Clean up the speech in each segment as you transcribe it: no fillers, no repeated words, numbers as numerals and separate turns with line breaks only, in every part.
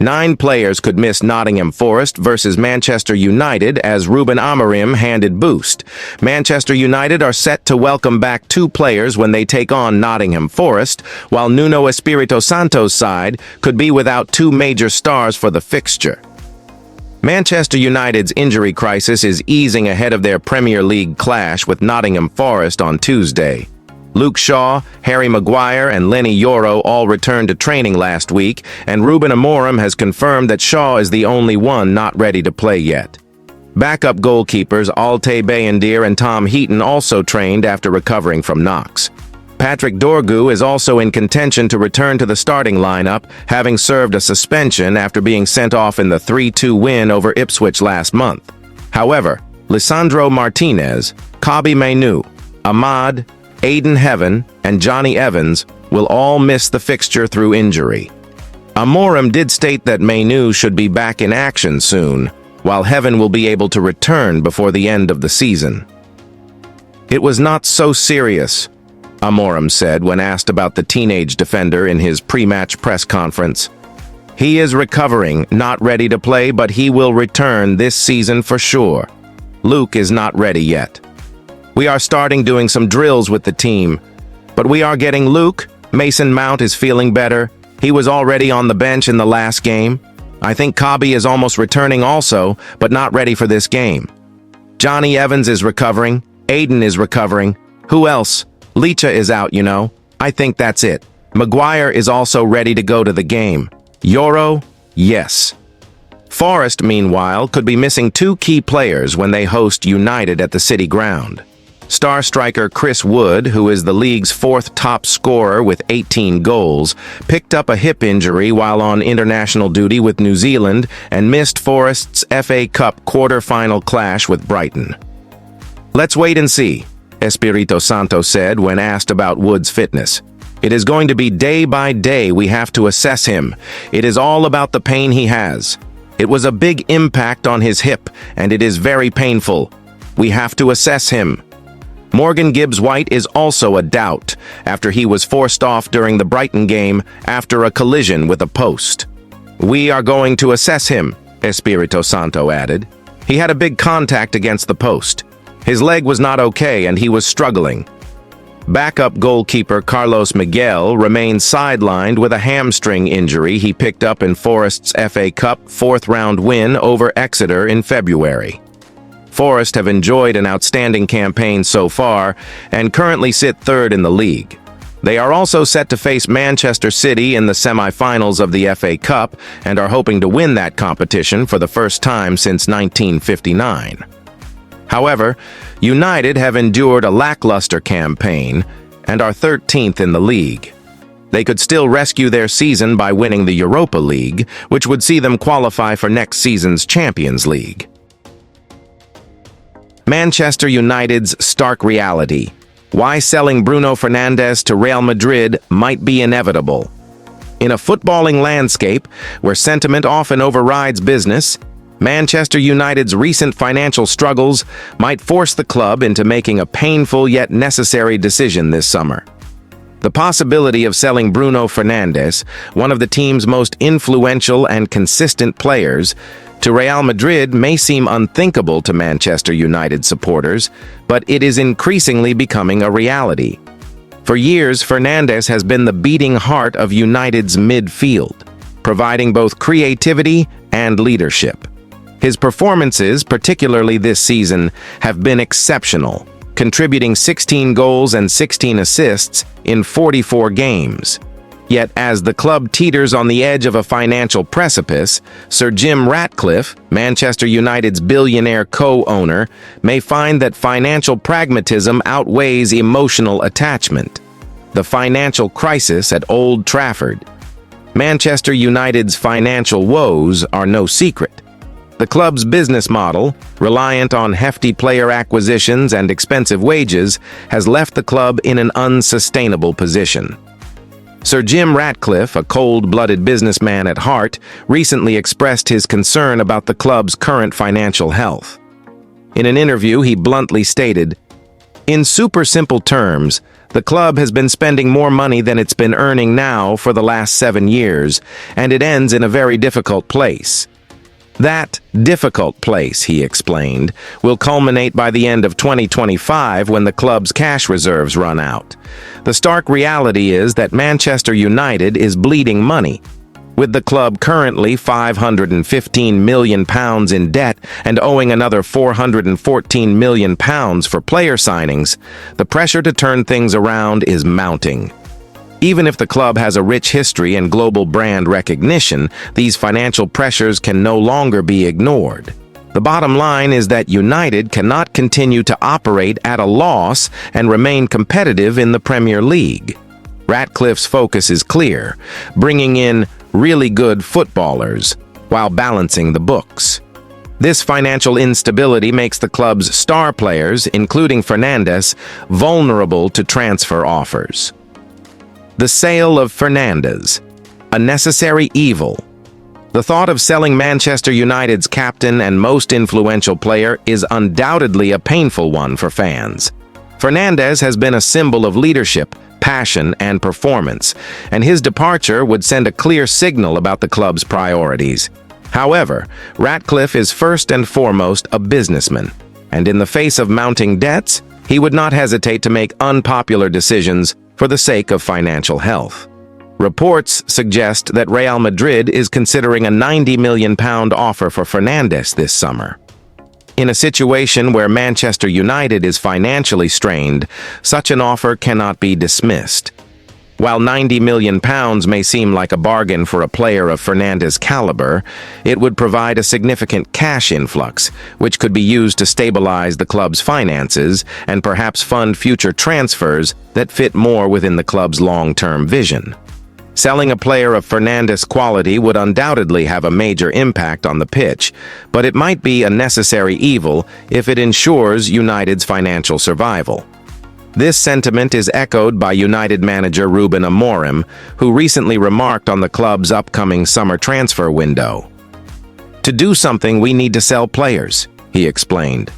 9 players could miss Nottingham Forest versus Manchester United as Ruben Amorim handed boost. Manchester United are set to welcome back 2 players when they take on Nottingham Forest, while Nuno Espirito Santo's side could be without 2 major stars for the fixture. Manchester United's injury crisis is easing ahead of their Premier League clash with Nottingham Forest on Tuesday. Luke Shaw, Harry Maguire, and Lenny Yoro all returned to training last week, and Ruben Amorim has confirmed that Shaw is the only one not ready to play yet. Backup goalkeepers Altay Bayindir and Tom Heaton also trained after recovering from knocks. Patrick Dorgu is also in contention to return to the starting lineup, having served a suspension after being sent off in the 3-2 win over Ipswich last month. However, Lisandro Martinez, Kobbie Mainoo, Ahmad, Aiden Heaven, and Johnny Evans will all miss the fixture through injury. Amorim did state that Mainoo should be back in action soon, while Heaven will be able to return before the end of the season. "It was not so serious," Amorim said when asked about the teenage defender in his pre-match press conference. "He is recovering, not ready to play, but he will return this season for sure. Luke is not ready yet. We are starting doing some drills with the team, but we are getting Luke. Mason Mount is feeling better. He was already on the bench in the last game. I think Kobbie is almost returning also, but not ready for this game. Johnny Evans is recovering. Aiden is recovering. Who else? Licha is out, you know. I think that's it. Maguire is also ready to go to the game. Yoro? Yes." Forest, meanwhile, could be missing 2 key players when they host United at the City Ground. Star striker Chris Wood, who is the league's 4th top scorer with 18 goals, picked up a hip injury while on international duty with New Zealand and missed Forest's FA Cup quarter-final clash with Brighton. "Let's wait and see," Espirito Santo said when asked about Wood's fitness. "It is going to be day by day. We have to assess him. It is all about the pain he has. It was a big impact on his hip, and it is very painful. We have to assess him." Morgan Gibbs-White is also a doubt after he was forced off during the Brighton game after a collision with a post. "We are going to assess him," Espirito Santo added. "He had a big contact against the post. His leg was not okay and he was struggling." Backup goalkeeper Carlos Miguel remains sidelined with a hamstring injury he picked up in Forest's FA Cup 4th-round win over Exeter in February. Forest have enjoyed an outstanding campaign so far and currently sit 3rd in the league. They are also set to face Manchester City in the semi-finals of the FA Cup and are hoping to win that competition for the first time since 1959. However, United have endured a lackluster campaign and are 13th in the league. They could still rescue their season by winning the Europa League, which would see them qualify for next season's Champions League. Manchester United's stark reality. Why selling Bruno Fernandes to Real Madrid might be inevitable. In a footballing landscape where sentiment often overrides business, Manchester United's recent financial struggles might force the club into making a painful yet necessary decision this summer. The possibility of selling Bruno Fernandes, one of the team's most influential and consistent players, to Real Madrid may seem unthinkable to Manchester United supporters, but it is increasingly becoming a reality. For years, Fernandes has been the beating heart of United's midfield, providing both creativity and leadership. His performances, particularly this season, have been exceptional, contributing 16 goals and 16 assists in 44 games. Yet, as the club teeters on the edge of a financial precipice, Sir Jim Ratcliffe, Manchester United's billionaire co-owner, may find that financial pragmatism outweighs emotional attachment. The financial crisis at Old Trafford. Manchester United's financial woes are no secret. The club's business model, reliant on hefty player acquisitions and expensive wages, has left the club in an unsustainable position. Sir Jim Ratcliffe, a cold-blooded businessman at heart, recently expressed his concern about the club's current financial health. In an interview, he bluntly stated, In super simple terms, the club has been spending more money than it's been earning now for the last 7 years, and it ends in a very difficult place. That difficult place, he explained, will culminate by the end of 2025 when the club's cash reserves run out. The stark reality is that Manchester United is bleeding money. With the club currently £515 million in debt and owing another £414 million for player signings, the pressure to turn things around is mounting. Even if the club has a rich history and global brand recognition, these financial pressures can no longer be ignored. The bottom line is that United cannot continue to operate at a loss and remain competitive in the Premier League. Ratcliffe's focus is clear, bringing in really good footballers while balancing the books. This financial instability makes the club's star players, including Fernandes, vulnerable to transfer offers. The sale of Fernandes, a necessary evil. The thought of selling Manchester United's captain and most influential player is undoubtedly a painful one for fans. Fernandes has been a symbol of leadership, passion, and performance, and his departure would send a clear signal about the club's priorities. However, Ratcliffe is first and foremost a businessman, and in the face of mounting debts, he would not hesitate to make unpopular decisions for the sake of financial health. Reports suggest that Real Madrid is considering a £90 million offer for Fernandes this summer. In a situation where Manchester United is financially strained, such an offer cannot be dismissed. While £90 million may seem like a bargain for a player of Fernandes' caliber, it would provide a significant cash influx, which could be used to stabilize the club's finances and perhaps fund future transfers that fit more within the club's long-term vision. Selling a player of Fernandes' quality would undoubtedly have a major impact on the pitch, but it might be a necessary evil if it ensures United's financial survival. This sentiment is echoed by United manager Ruben Amorim, who recently remarked on the club's upcoming summer transfer window. "To do something, we need to sell players," he explained.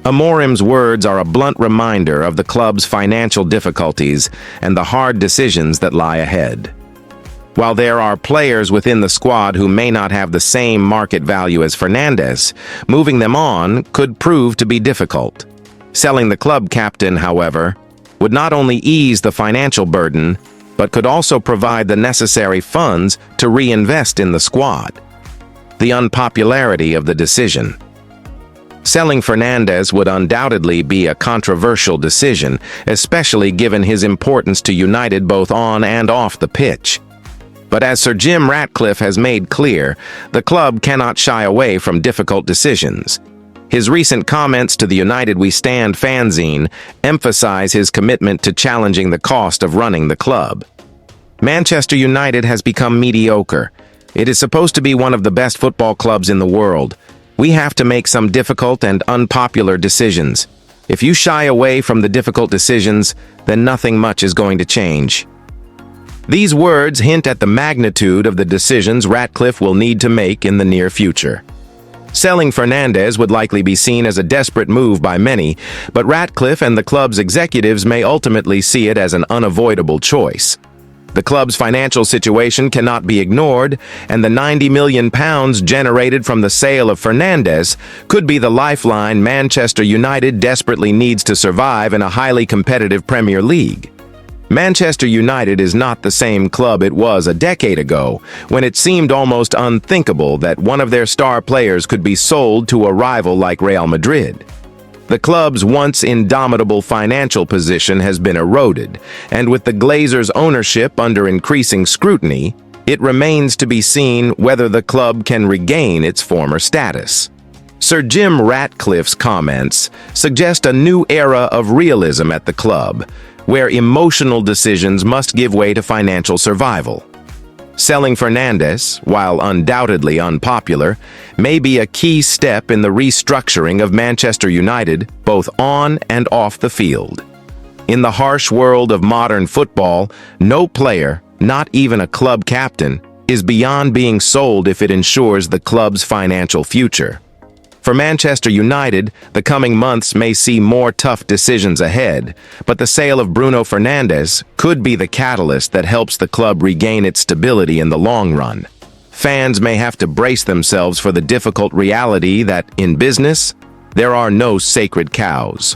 Amorim's words are a blunt reminder of the club's financial difficulties and the hard decisions that lie ahead. While there are players within the squad who may not have the same market value as Fernandes, moving them on could prove to be difficult. Selling the club captain, however, would not only ease the financial burden, but could also provide the necessary funds to reinvest in the squad. The unpopularity of the decision. Selling Fernandes would undoubtedly be a controversial decision, especially given his importance to United both on and off the pitch. But as Sir Jim Ratcliffe has made clear, the club cannot shy away from difficult decisions. His recent comments to the United We Stand fanzine emphasize his commitment to challenging the cost of running the club. Manchester United has become mediocre. It is supposed to be one of the best football clubs in the world. We have to make some difficult and unpopular decisions. If you shy away from the difficult decisions, then nothing much is going to change. These words hint at the magnitude of the decisions Ratcliffe will need to make in the near future. Selling Fernandes would likely be seen as a desperate move by many, but Ratcliffe and the club's executives may ultimately see it as an unavoidable choice. The club's financial situation cannot be ignored, and the £90 million generated from the sale of Fernandes could be the lifeline Manchester United desperately needs to survive in a highly competitive Premier League. Manchester United is not the same club it was a decade ago, when it seemed almost unthinkable that one of their star players could be sold to a rival like Real Madrid. The club's once indomitable financial position has been eroded, and with the Glazers' ownership under increasing scrutiny, it remains to be seen whether the club can regain its former status. Sir Jim Ratcliffe's comments suggest a new era of realism at the club, where emotional decisions must give way to financial survival. Selling Fernandes, while undoubtedly unpopular, may be a key step in the restructuring of Manchester United, both on and off the field. In the harsh world of modern football, no player, not even a club captain, is beyond being sold if it ensures the club's financial future. For Manchester United, the coming months may see more tough decisions ahead, but the sale of Bruno Fernandes could be the catalyst that helps the club regain its stability in the long run. Fans may have to brace themselves for the difficult reality that, in business, there are no sacred cows.